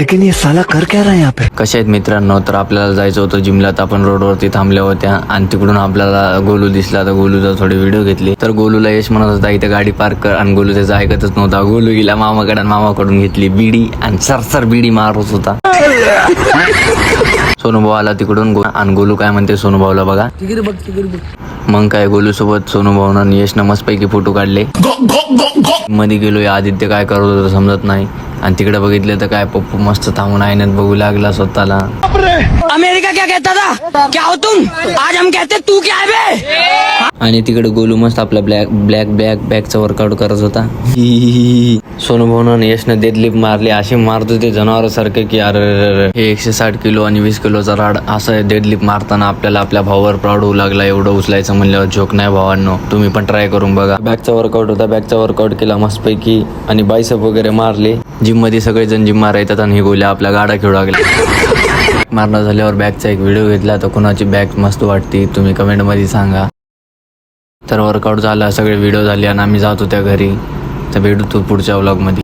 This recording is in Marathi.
लेकिन ये साला कर क्या रहा है यहाँ पे? कशा आहेत मित्रांनो, तर आपल्याला जायचं होतं जिमला. तर आपण रोडवरती थांबल्या होत्या आणि तिकडून आपल्याला गोलू दिसला. तर गोलूचा थोडी व्हिडिओ घेतली. तर गोलूला यश म्हणत होता इथे गाडी पार्क कर, आणि गोलू त्याचं ऐकतच नव्हता. गोलू गेला मामाकडे आणि मामाकडून घेतली बिडी आणि सरसर बिडी मारत होता. सोनूभाऊ आला तिकडून आणि गोलू काय म्हणते सोनूभाऊला बघा. मग काय गोलू सोबत सोनूभाऊनं आणि यशनं मस्तपैकी फोटो काढले. मध्ये गेलो आदित्य काय करत होतं समजत नाही. आणि तिकडे बघितलं तर काय पप्पू मस्त थांबून आईने बघू लागला स्वतःला. अमेरिका क्या कहता था, क्या हो तुम, आज हम कहते तू क्या है बे. आणि तिकडे गोलू मस्त आपला बॅकचा वर्कआउट करत होता. सोनूभाऊनं यशनं डेडलिफ्ट मारली. असे मारत होते जनावरासारखे की अरे हे 160 किलो आणि 20 किलोचा राड असं डेडलिफ्ट मारताना आपल्याला आपल्या भावावर प्राऊड होऊ लागला. एवढं उचलायचं म्हणल्यावर जोक नाही भावांनो, तुम्ही पण ट्राय करून बघा. बॅकचा वर्कआउट होता, बॅकचा वर्कआउट केला मस्तपैकी आणि बायसेप वगैरे मारले. जिम मध्ये सगळेजण जिम मारायतात आणि हे गोल्या आपल्या गाडा खेळू लागल्या. मारणं झाल्यावर बॅकचा एक व्हिडिओ घेतला. तर कोणाची बॅक मस्त वाटते तुम्ही कमेंट मध्ये सांगा. तर वर्कआउट झाला, सगळे व्हिडिओ झाले आणि आम्ही जात होत्या घरी. तर भेटू तू पुढच्या व्लॉग मध्ये.